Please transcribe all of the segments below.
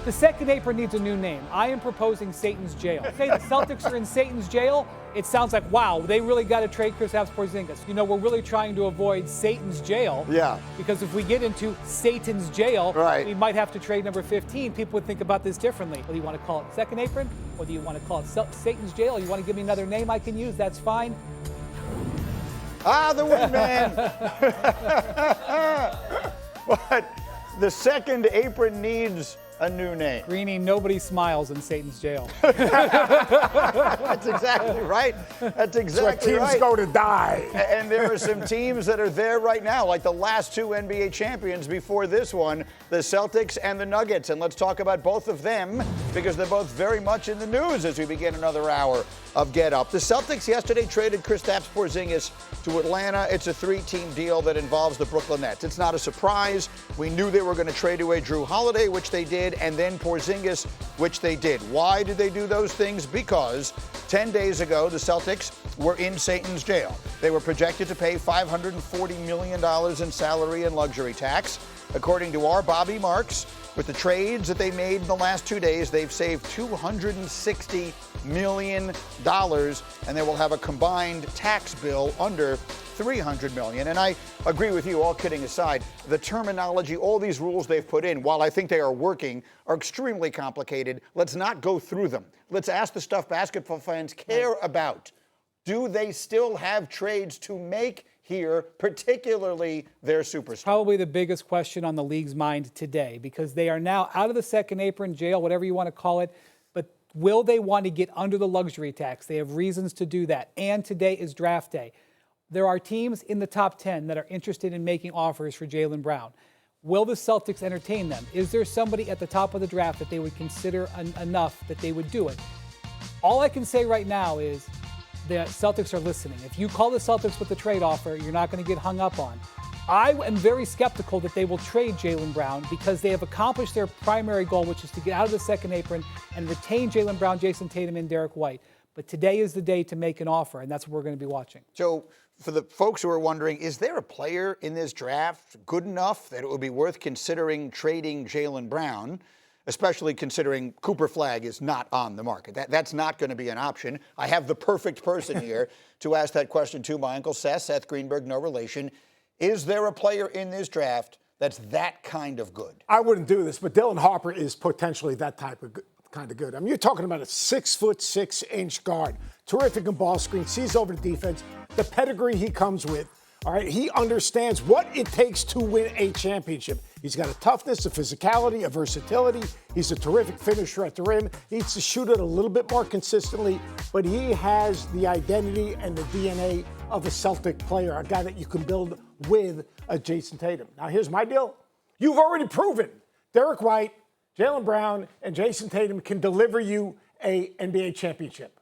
The second apron needs a new name. I am proposing Satan's Jail. Say the Celtics are in Satan's Jail, it sounds like, wow, they really got to trade Kristaps Porzingis. You know, we're really trying to avoid Satan's Jail. Yeah. Because if we get into Satan's Jail, right, we might have to trade number 15. People would think about this differently. Whether you want to call it second apron, whether you want to call it Satan's Jail, you want to give me another name I can use, that's fine. Ah, the wingman. But the second apron needs a new name. Greenie, nobody smiles in Satan's Jail. That's exactly right. That's exactly right. Teams go to die. And there are some teams that are there right now, like the last two NBA champions before this one, the Celtics and the Nuggets. And let's talk about both of them because they're both very much in the news as we begin another hour of Get Up. The Celtics yesterday traded Kristaps Porzingis to Atlanta. It's a 3-team deal that involves the Brooklyn Nets. It's not a surprise. We knew they were going to trade away Drew Holiday, which they did, and then Porzingis, which they did. Why did they do those things? Because 10 days ago, the Celtics were in Satan's Jail. They were projected to pay $540 million in salary and luxury tax. According to our Bobby Marks, with the trades that they made in the last 2 days, they've saved $260 million, and they will have a combined tax bill under $300 million. And I agree with you, all kidding aside, the terminology, all these rules they've put in, while I think they are working, are extremely complicated. Let's not go through them. Let's ask the stuff basketball fans care about. Do they still have trades to make here, particularly their superstar? Probably the biggest question on the league's mind today, because they are now out of the second apron jail, whatever you want to call it. But will they want to get under the luxury tax? They have reasons to do that. And today is draft day. There are teams in the top 10 that are interested in making offers for Jaylen Brown. Will the Celtics entertain them? Is there somebody at the top of the draft that they would consider enough that they would do it? All I can say right now is the Celtics are listening. If you call the Celtics with a trade offer, you're not going to get hung up on. I am very skeptical that they will trade Jaylen Brown because they have accomplished their primary goal, which is to get out of the second apron and retain Jaylen Brown, Jason Tatum, and Derek White. But today is the day to make an offer, and that's what we're going to be watching. So for the folks who are wondering, is there a player in this draft good enough that it would be worth considering trading Jaylen Brown, especially considering Cooper Flagg is not on the market? That's not going to be an option. I have the perfect person here to ask that question to. My uncle Seth Greenberg, no relation. Is there a player in this draft that's that kind of good? I wouldn't do this, but Dylan Harper is potentially that type of kind of good. I mean, you're talking about a 6'6" guard, terrific in ball screen, sees over the defense, the pedigree he comes with. All right, he understands what it takes to win a championship. He's got a toughness, a physicality, a versatility. He's a terrific finisher at the rim. He needs to shoot it a little bit more consistently, but he has the identity and the DNA of a Celtic player, a guy that you can build with a Jason Tatum. Now, here's my deal. You've already proven Derek White, Jaylen Brown, and Jason Tatum can deliver you a NBA championship.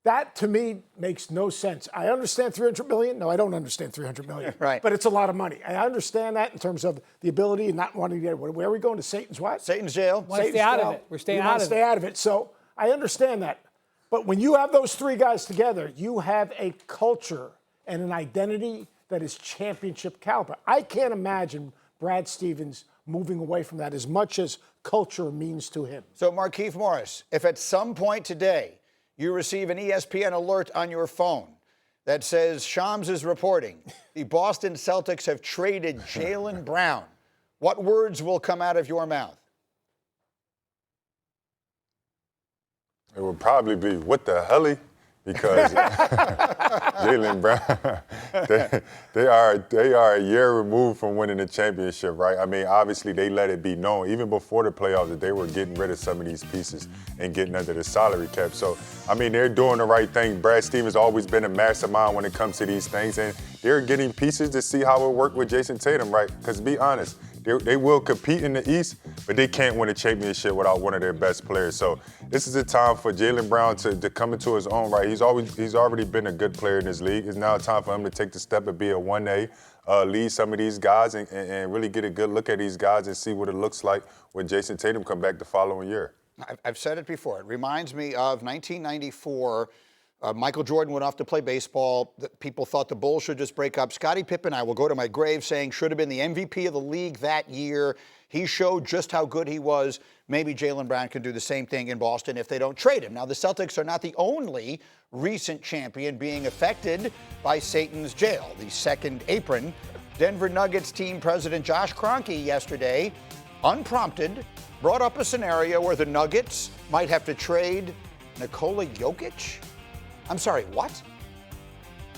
That, to me, makes no sense. I understand $300 million. No, I don't understand $300 million. Right. But it's a lot of money. I understand that in terms of the ability and not wanting to get it. Where are we going to Satan's what? Satan's Jail. Want to stay out of it. We're staying out of it. Stay out of it. So I understand that. But when you have those three guys together, you have a culture and an identity that is championship caliber. I can't imagine Brad Stevens moving away from that as much as culture means to him. So, Markieff Morris, if at some point today you receive an ESPN alert on your phone that says Shams is reporting the Boston Celtics have traded Jaylen Brown, what words will come out of your mouth? It would probably be, what the helly? Because Jaylen Brown, they are a year removed from winning the championship, right? I mean, obviously they let it be known even before the playoffs that they were getting rid of some of these pieces and getting under the salary cap. So, I mean, they're doing the right thing. Brad Stevens always been a mastermind when it comes to these things, and they're getting pieces to see how it worked with Jason Tatum, right? Because to be honest, they will compete in the East, but they can't win a championship without one of their best players. So this is a time for Jaylen Brown to come into his own right. He's already been a good player in this league. It's now time for him to take the step and be a 1A, lead some of these guys and really get a good look at these guys and see what it looks like when Jason Tatum come back the following year. I've said it before. It reminds me of 1994. Michael Jordan went off to play baseball. People thought the Bulls should just break up. Scottie Pippen, I will go to my grave saying, should have been the MVP of the league that year. He showed just how good he was. Maybe Jaylen Brown can do the same thing in Boston if they don't trade him. Now, the Celtics are not the only recent champion being affected by Satan's jail, the second apron. Denver Nuggets team president Josh Kroenke yesterday, unprompted, brought up a scenario where the Nuggets might have to trade Nikola Jokic. I'm sorry, what?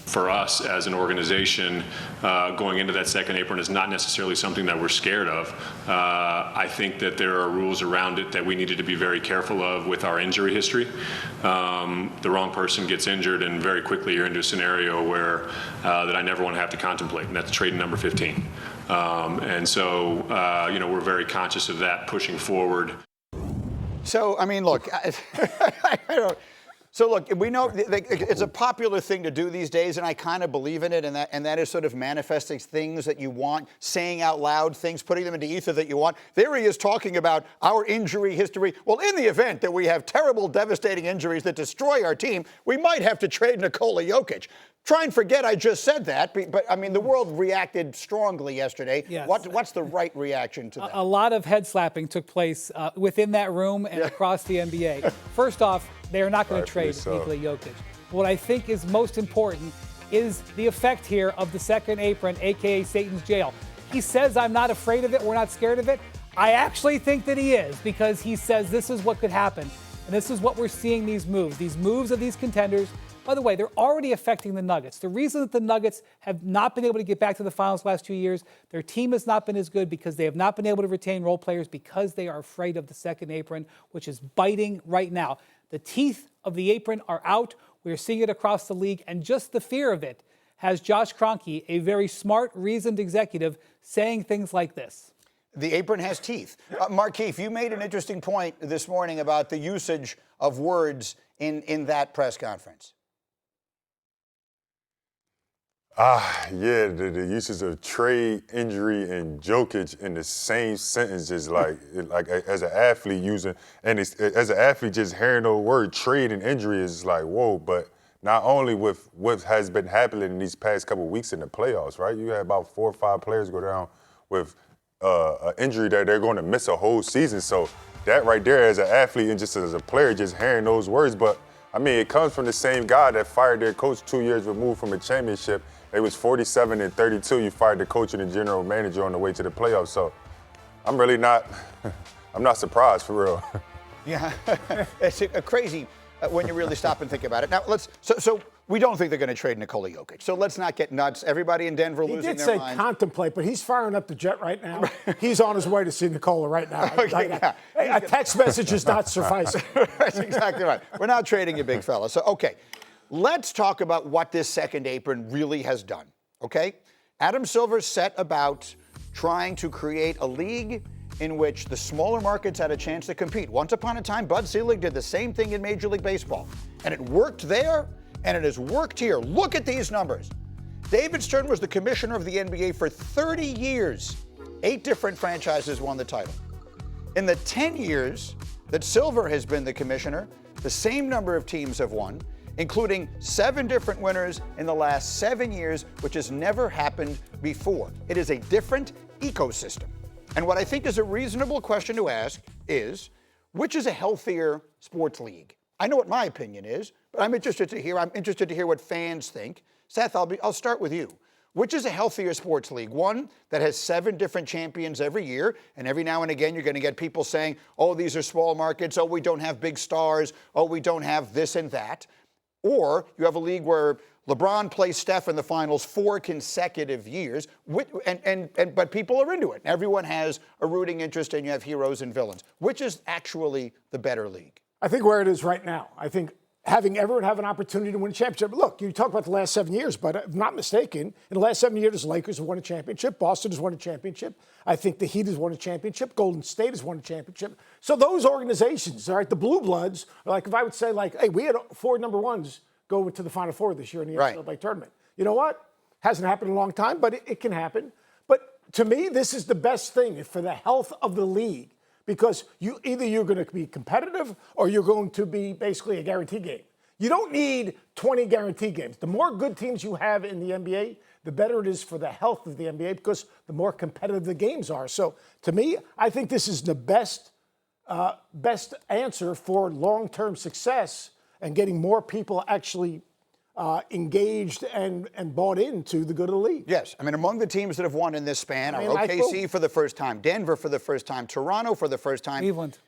For us as an organization, going into that second apron is not necessarily something that we're scared of. I think that there are rules around it that we needed to be very careful of with our injury history. The wrong person gets injured and very quickly you're into a scenario where that I never want to have to contemplate, and that's trade number 15. And so, we're very conscious of that pushing forward. So, I mean, look, I don't. So look, we know it's a popular thing to do these days, and I kind of believe in it, and that is sort of manifesting things that you want, saying out loud things, putting them into ether that you want. There he is talking about our injury history. Well, in the event that we have terrible, devastating injuries that destroy our team, we might have to trade Nikola Jokic. Try and forget I just said that, but I mean, the world reacted strongly yesterday. Yes. What's the right reaction to that? A lot of head slapping took place within that room and across the NBA. First off, they are not going to trade Nikola Jokic. What I think is most important is the effect here of the second apron, a.k.a. Satan's jail. He says, I'm not afraid of it, we're not scared of it. I actually think that he is, because he says this is what could happen. And this is what we're seeing, these moves of these contenders. By the way, they're already affecting the Nuggets. The reason that the Nuggets have not been able to get back to the finals the last 2 years, their team has not been as good because they have not been able to retain role players because they are afraid of the second apron, which is biting right now. The teeth of the apron are out. We are seeing it across the league, and just the fear of it has Josh Kroenke, a very smart, reasoned executive, saying things like this. The apron has teeth. Markieff, you made an interesting point this morning about the usage of words in that press conference. Yeah, the uses of trade, injury, and Jokic in the same sentence is like as an athlete using, and as an athlete just hearing the word trade and injury is like, whoa. But not only with what has been happening in these past couple of weeks in the playoffs, right? You had about 4 or 5 players go down with an injury that they're going to miss a whole season. So that right there, as an athlete and just as a player, just hearing those words. But I mean, it comes from the same guy that fired their coach 2 years removed from a championship. It was 47 and 32. You fired the coach and the general manager on the way to the playoffs. So I'm really not, I'm not surprised for real. Yeah, it's a crazy when you really stop and think about it. Now so we don't think they're going to trade Nikola Jokic. So let's not get nuts. Everybody in Denver losing their mind. He did say contemplate, but he's firing up the jet right now. He's on his way to see Nikola right now. Okay, A text message is not sufficing. That's exactly right. We're not trading you, big fella. So, okay, let's talk about what this second apron really has done, okay? Adam Silver set about trying to create a league in which the smaller markets had a chance to compete. Once upon a time, Bud Selig did the same thing in Major League Baseball, and it worked there, and it has worked here. Look at these numbers. David Stern was the commissioner of the NBA for 30 years. 8 different franchises won the title. In the 10 years that Silver has been the commissioner, the same number of teams have won, including 7 different winners in the last 7 years, which has never happened before. It is a different ecosystem. And what I think is a reasonable question to ask is, which is a healthier sports league? I know what my opinion is, but I'm interested to hear what fans think. Seth, I'll start with you. Which is a healthier sports league? One that has 7 different champions every year, and every now and again you're going to get people saying, oh, these are small markets, oh, we don't have big stars, oh, we don't have this and that. Or you have a league where LeBron plays Steph in the finals 4 consecutive years, but people are into it. Everyone has a rooting interest, and you have heroes and villains. Which is actually the better league? I think where it is right now. I think having everyone have an opportunity to win a championship. Look, you talk about the last 7 years, but if I'm not mistaken, in the last 7 years, the Lakers have won a championship. Boston has won a championship. I think the Heat has won a championship. Golden State has won a championship. So those organizations, all right, the Blue Bloods, like if I would say, like, hey, we had 4 number ones go to the Final Four this year in the NCAA tournament. You know what? Hasn't happened in a long time, but it can happen. But to me, this is the best thing for the health of the league. Because either you're going to be competitive or you're going to be basically a guarantee game. You don't need 20 guarantee games. The more good teams you have in the NBA, the better it is for the health of the NBA because the more competitive the games are. So to me, I think this is the best answer for long-term success and getting more people actually engaged and bought into the good of the league. Yes. I mean, among the teams that have won in this span are OKC for the first time, Denver for the first time, Toronto for the first time. Cleveland.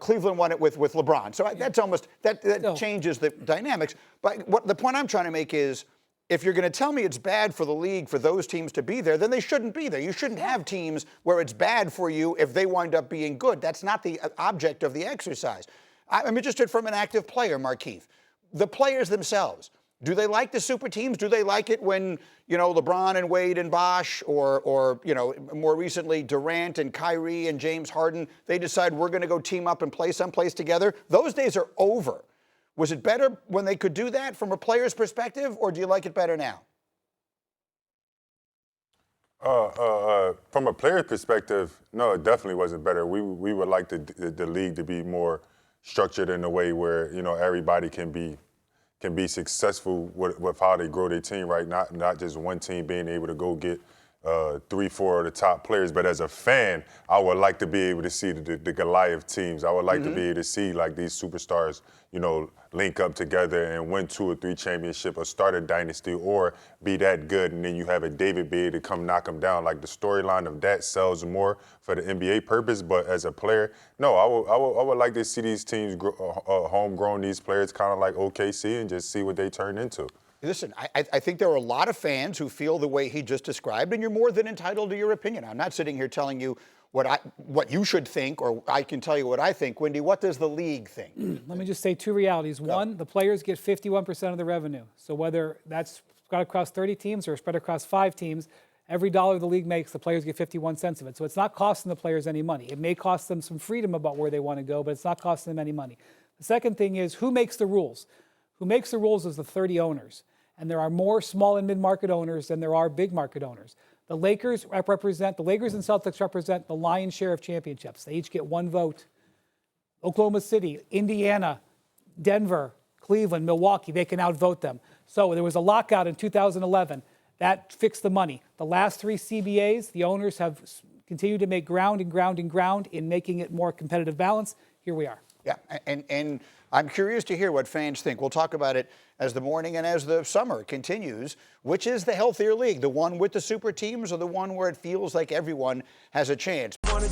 Cleveland won it with LeBron. So that's almost, that changes the dynamics. But the point I'm trying to make is, if you're going to tell me it's bad for the league for those teams to be there, then they shouldn't be there. You shouldn't have teams where it's bad for you if they wind up being good. That's not the object of the exercise. I'm interested from an active player, Markieff. The players themselves, do they like the super teams? Do they like it when, LeBron and Wade and Bosh or more recently Durant and Kyrie and James Harden, they decide we're going to go team up and play someplace together? Those days are over. Was it better when they could do that from a player's perspective, or do you like it better now? From a player's perspective, no, it definitely wasn't better. We would like the league to be more structured in a way where everybody can be successful with how they grow their team, right? Not just one team being able to go get 3-4 of the top players, but as a fan, I would like to be able to see the Goliath teams. I would like to be able to see like these superstars, link up together and win 2 or 3 championships or start a dynasty or be that good, and then you have a David be able to come knock them down. Like the storyline of that sells more for the NBA purpose, but as a player, no, I would like to see these teams homegrown, these players kind of like OKC, and just see what they turn into. Listen, I think there are a lot of fans who feel the way he just described, and you're more than entitled to your opinion. I'm not sitting here telling you what you should think, or I can tell you what I think. Wendy, what does the league think? Let me just say 2 realities. One, the players get 51% of the revenue. So whether that's spread across 30 teams or spread across 5 teams, every dollar the league makes, the players get 51 cents of it. So it's not costing the players any money. It may cost them some freedom about where they want to go, but it's not costing them any money. The second thing is, who makes the rules? Who makes the rules is the 30 owners. And there are more small and mid-market owners than there are big market owners. The Lakers and Celtics represent the lion's share of championships. They each get 1 vote. Oklahoma City, Indiana, Denver, Cleveland, Milwaukee, they can outvote them. So there was a lockout in 2011. That fixed the money. The last 3 CBAs, the owners have continued to make ground in making it more competitive balance. Here we are. Yeah, and I'm curious to hear what fans think. We'll talk about it as the morning and as the summer continues. Which is the healthier league, the one with the super teams or the one where it feels like everyone has a chance? NBA